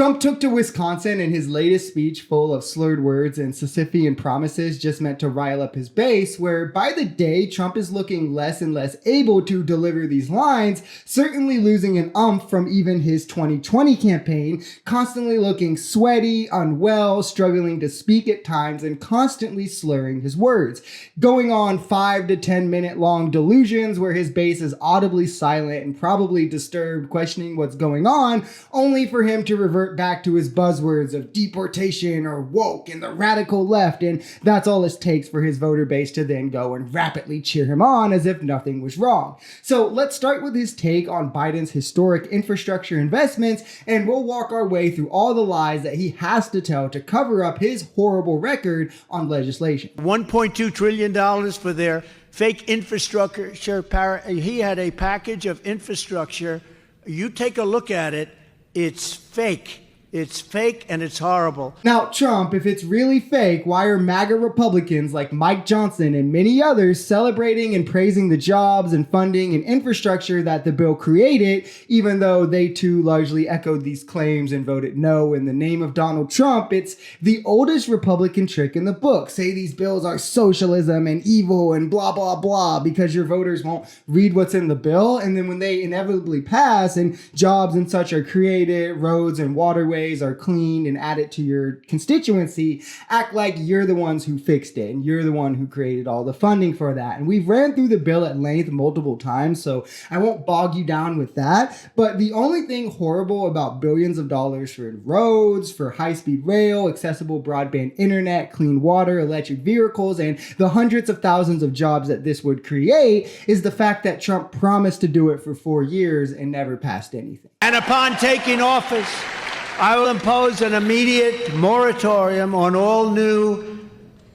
Trump took to Wisconsin in his latest speech full of slurred words and Sisyphean promises just meant to rile up his base, where by the day Trump is looking less and less able to deliver these lines, certainly losing an umph from even his 2020 campaign, constantly looking sweaty, unwell, struggling to speak at times, and constantly slurring his words, going on 5 to 10 minute long delusions where his base is audibly silent and probably disturbed, questioning what's going on, only for him to revert back to his buzzwords of deportation or woke and the radical left, and that's all it takes for his voter base to then go and rapidly cheer him on as if nothing was wrong. So let's start with his take on Biden's historic infrastructure investments, and we'll walk our way through all the lies that he has to tell to cover up his horrible record on legislation. $1.2 trillion for their fake infrastructure. He had a package of infrastructure. You take a look at it. It's fake. It's fake and it's horrible. Now, Trump, if it's really fake, why are MAGA Republicans like Mike Johnson and many others celebrating and praising the jobs and funding and infrastructure that the bill created, even though they too largely echoed these claims and voted no in the name of Donald Trump? It's the oldest Republican trick in the book. Say these bills are socialism and evil and blah, blah, blah, because your voters won't read what's in the bill. And then when they inevitably pass and jobs and such are created, roads and waterways are cleaned and added to your constituency, act like you're the ones who fixed it and you're the one who created all the funding for that. And we've ran through the bill at length multiple times, so I won't bog you down with that. But the only thing horrible about billions of dollars for roads, for high-speed rail, accessible broadband internet, clean water, electric vehicles, and the hundreds of thousands of jobs that this would create is the fact that Trump promised to do it for 4 years and never passed anything. And upon taking office, I will impose an immediate moratorium on all new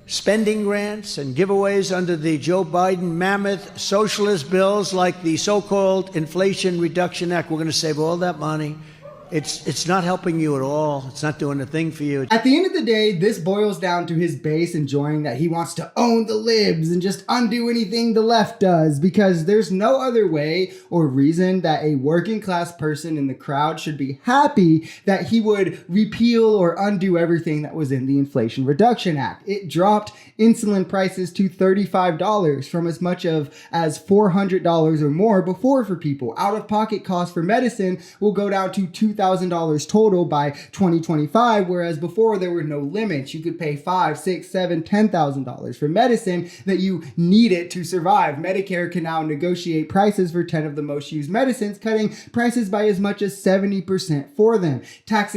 spending grants and giveaways under the Joe Biden mammoth socialist bills like the so-called Inflation Reduction Act. We're going to save all that money. It's not helping you at all. It's not doing a thing for you. At the end of the day, this boils down to his base enjoying that he wants to own the libs and just undo anything the left does, because there's no other way or reason that a working class person in the crowd should be happy that he would repeal or undo everything that was in the Inflation Reduction Act. It dropped insulin prices to $35 from as much as $400 or more before for people. Out-of-pocket costs for medicine will go down to $2,000 total by 2025, whereas before there were no limits. You could pay $5,000, $6,000, $7,000, $10,000 for medicine that you needed to survive. Medicare can now negotiate prices for 10 of the most used medicines, cutting prices by as much as 70% for them. Tax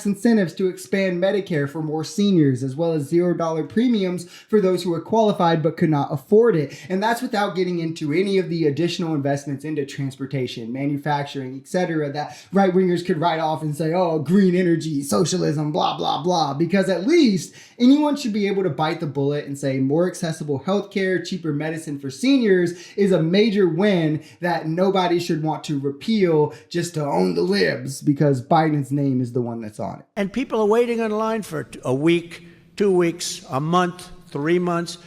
incentives to expand Medicare for more seniors, as well as $0 premiums for those who are qualified but could not afford it. And that's without getting into any of the additional investments into transportation, manufacturing, etc. that right-wingers could write off and say, oh, green energy, socialism, blah, blah, blah, because at least anyone should be able to bite the bullet and say more accessible healthcare, cheaper medicine for seniors is a major win that nobody should want to repeal just to own the libs, because Biden's name is the one that's on it. And people are waiting on line for a week, 2 weeks, a month, 3 months.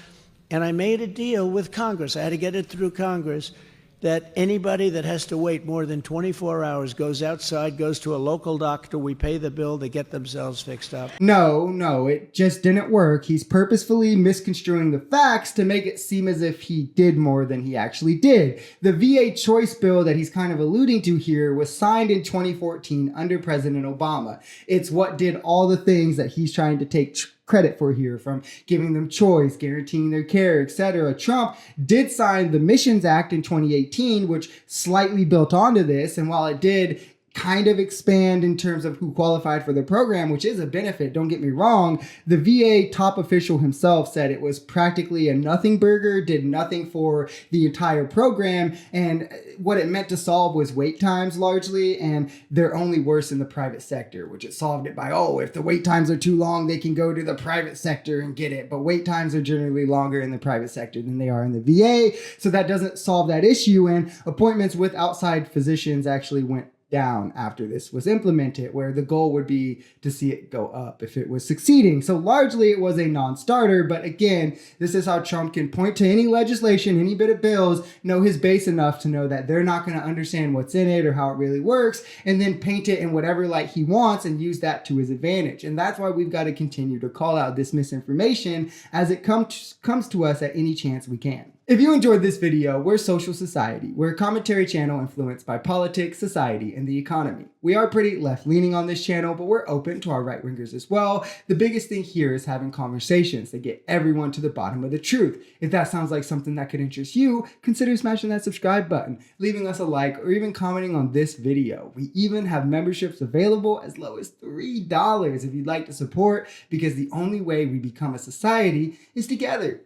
And I made a deal with Congress. I had to get it through Congress that anybody that has to wait more than 24 hours goes outside, goes to a local doctor, we pay the bill, they get themselves fixed up. No, it just didn't work. He's purposefully misconstruing the facts to make it seem as if he did more than he actually did. The VA choice bill that he's kind of alluding to here was signed in 2014 under President Obama. It's what did all the things that he's trying to take credit for here, from giving them choice, guaranteeing their care, etc. Trump did sign the Missions Act in 2018, which slightly built onto this. And while it did kind of expand in terms of who qualified for the program, which is a benefit, don't get me wrong, the VA top official himself said it was practically a nothing burger, did nothing for the entire program, and what it meant to solve was wait times largely, and they're only worse in the private sector, which it solved it by, if the wait times are too long, they can go to the private sector and get it, but wait times are generally longer in the private sector than they are in the VA, so that doesn't solve that issue, and appointments with outside physicians actually went down after this was implemented, where the goal would be to see it go up if it was succeeding. So largely it was a non-starter, but again, this is how Trump can point to any legislation, any bit of bills, know his base enough to know that they're not going to understand what's in it or how it really works, and then paint it in whatever light he wants and use that to his advantage. And that's why we've got to continue to call out this misinformation as it comes to us at any chance we can. If you enjoyed this video, we're Social Society. We're a commentary channel influenced by politics, society, and the economy. We are pretty left-leaning on this channel, but we're open to our right-wingers as well. The biggest thing here is having conversations that get everyone to the bottom of the truth. If that sounds like something that could interest you, consider smashing that subscribe button, leaving us a like, or even commenting on this video. We even have memberships available as low as $3 if you'd like to support, because the only way we become a society is together.